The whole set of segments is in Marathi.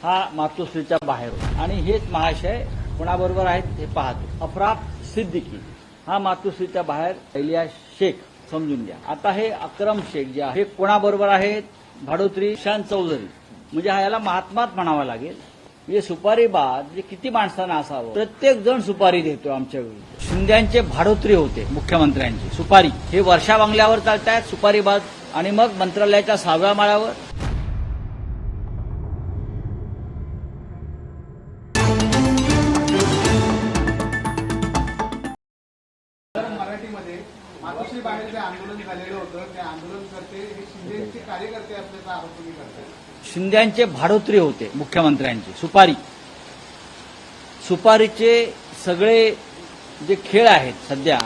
हा मातोश्रीच्या बाहेर होता आणि हेच महाशय कोणाबरोबर आहेत हे पाहतो. अफराफ सिद्दीकी हा मातोश्रीच्या बाहेर इलियास शेख समजून घ्या. आता हे अक्रम शेख जे आहे हे कोणाबरोबर आहेत? भाडोत्री ईशान चौधरी म्हणजे हा याला महात्माच म्हणावा लागेल. म्हणजे सुपारीबाज जे किती माणसांना असावं, प्रत्येक जण सुपारी देतो आमच्या विरुद्ध. शिंद्यांचे भाडोत्री होते मुख्यमंत्र्यांची सुपारी, हे वर्षा बंगल्यावर चालतायत सुपारीबाज आणि मग मंत्रालयाच्या 6व्या माळ्यावर. मराठीमध्ये मातोश्री बाहेर जे आंदोलन झालेलं होतं ते आंदोलनकर्ते हे शिंदेचे कार्यकर्ते असल्याचा आरोप तुम्ही करताय. शिंद्यांचे भाडोत्री होते मुख्यमंत्र्यांची सुपारीचे सगळे जे खेळ आहेत सध्या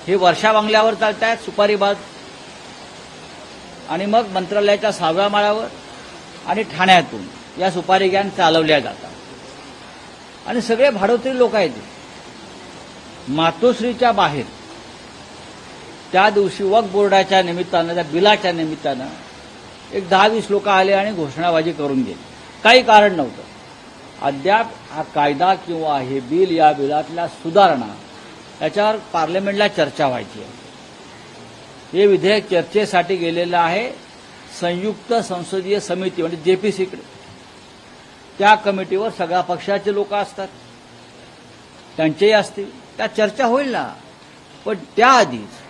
हे वर्षा बंगल्यावर चालतायत सुपारीबाज आणि मग मंत्रालयाच्या 6व्या माळ्यावर आणि ठाण्यातून या सुपारी गँग चालवल्या जातात आणि सगळे भाडोत्री लोक आहेत. मातोश्रीच्या बाहेर त्या दिवशी वक्फ बोर्डाच्या निमित्तानं, त्या बिलाच्या निमित्तानं एक 10-20 लोक आले आणि घोषणाबाजी करून गेले. काही कारण नव्हतं. अद्याप हा कायदा किंवा हे बिल, या बिलातल्या सुधारणा याच्यावर पार्लमेंटला चर्चा व्हायची आहे. हे विधेयक चर्चेसाठी गेलेलं आहे संयुक्त संसदीय समिती म्हणजे जेपीसीकडे. त्या कमिटीवर सगळ्या पक्षाचे लोक असतात, त्यांचेही असतील, त्या चर्चा होईल ना. पण त्याआधीच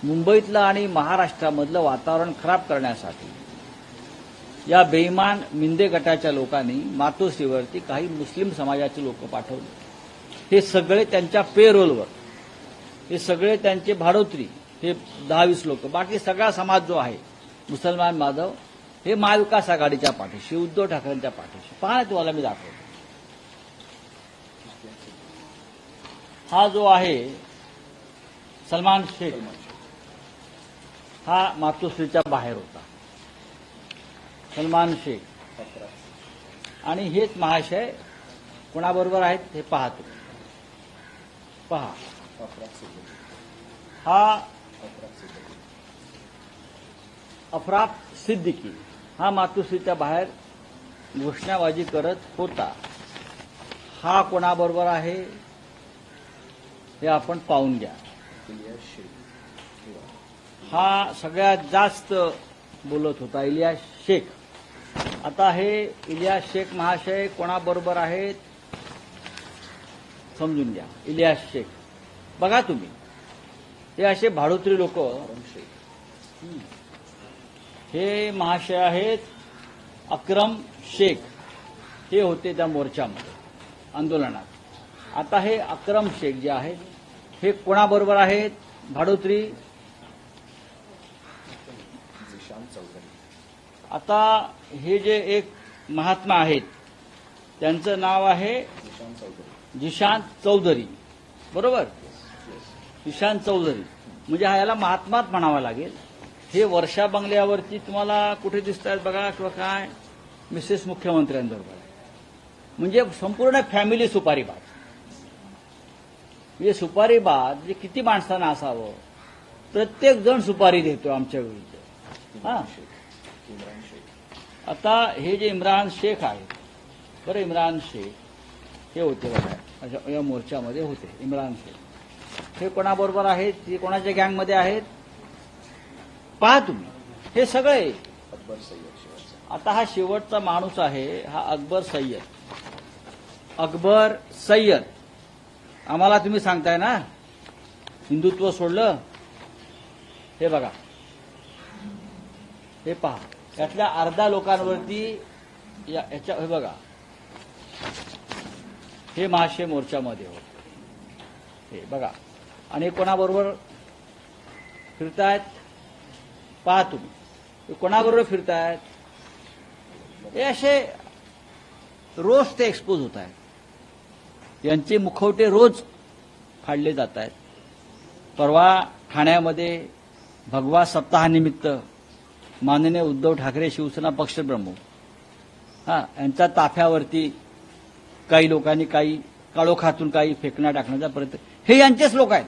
मुंबईतलं आणि महाराष्ट्रामधलं वातावरण खराब करण्यासाठी या बेईमान मिंदे गटाच्या लोकांनी मातोश्रीवरती काही मुस्लिम समाजाचे लोक पाठवले. हे सगळे त्यांच्या पेरोलवर, हे सगळे त्यांचे भाडोत्री, हे 10-20 लोक. बाकी सगळा समाज जो आहे मुसलमान माधव हे महाविकास आघाडीच्या पाठीशी, उद्धव ठाकरेंच्या पाठीशी. पहा ना, तुम्हाला मी दाखवतो. हा जो आहे सलमान शेख हा मातोश्रीच्या बाहेर होता. सलमान शेख आणि हेच महाशय कोणाबरोबर आहेत हे पाहतो. पहा, हा अफराफ सिद्दीकी हा मातोश्रीच्या बाहेर घोषणाबाजी करत होता. हा कोणाबरोबर आहे हे आपण पाहून घ्या. हा सगळ्यात जास्त बोलत होता इलियास शेख. आता हे इलियास शेख महाशय कोणाबरोबर आहेत समजून घ्या. इलियास शेख बघा तुम्ही, हे असे भाडोत्री लोक. हे महाशय आहेत अक्रम शेख, हे होते त्या मोर्चामध्ये आंदोलनात. आता हे अक्रम शेख जे आहेत हे कोणाबरोबर आहेत? भाडोत्री आता हे जे एक महात्मा आहेत त्यांचं नाव आहे जिशान चौधरी, बरोबर? जिशान चौधरी म्हणजे हा याला महात्माच म्हणावा लागेल. हे वर्षा बंगल्यावरती तुम्हाला कुठे दिसत आहेत बघा, किंवा काय मिसेस मुख्यमंत्र्यांबरोबर, म्हणजे संपूर्ण फॅमिली सुपारीबाज. म्हणजे सुपारीबाज जे किती माणसांना असावं, प्रत्येक जण सुपारी देतो आमच्या विरुद्ध. हा, आता हे जे इम्रान शेख आहेत, बरं, इम्रान शेख हे होते बघा या मोर्चामध्ये होते. इम्रान शेख हे कोणाबरोबर आहेत? हे कोणाच्या गँगमध्ये आहेत पहा तुम्ही. हे सगळे अकबर सय्यद. आता हा शेवटचा माणूस आहे, हा अकबर सय्यद. अकबर सय्यद आम्हाला तुम्ही सांगताय ना हिंदुत्व सोडलं. हे बघा, हे पहा, यातल्या अर्धा लोकांवरती याच्या हे बघा, हे महाशय मोर्चामध्ये होते. हे बघा, आणि कोणाबरोबर फिरतायत पहा तुम्ही. हे कोणाबरोबर फिरतायत? हे असे रोज ते एक्सपोज होत आहेत. यांचे मुखवटे रोज फाडले जात आहेत. परवा ठाण्यामध्ये भगवा सप्ताहानिमित्त माननीय उद्धव ठाकरे शिवसेना पक्षप्रमुख यांच्या ताफ्यावरती काही लोकांनी काही काळोखातून काही फेकण्या टाकण्याचा प्रयत्न. हे यांचेच लोक आहेत.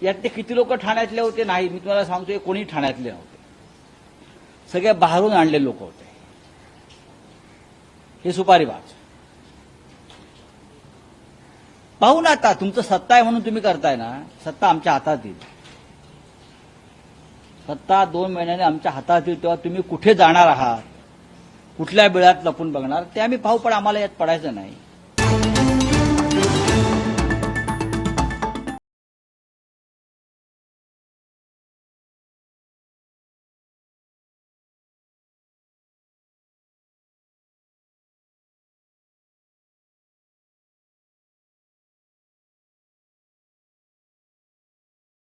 यातले किती लोक ठाण्यातले होते नाही मी तुम्हाला सांगतोय, कोणी ठाण्यातले नव्हते, सगळे बाहेरून आणले लोक होते. हे सुपारीबाज. पाहू ना आता, तुमचं सत्ता आहे म्हणून तुम्ही करताय ना, सत्ता आमच्या हातात येईल. सत्ता 2 महिन्याने आमच्या हातात येईल तेव्हा तुम्ही कुठे जाणार आहात, कुठल्या बिळात लपून बघणार ते आम्ही पाहू, पण आम्हाला यात पडायचं नाही.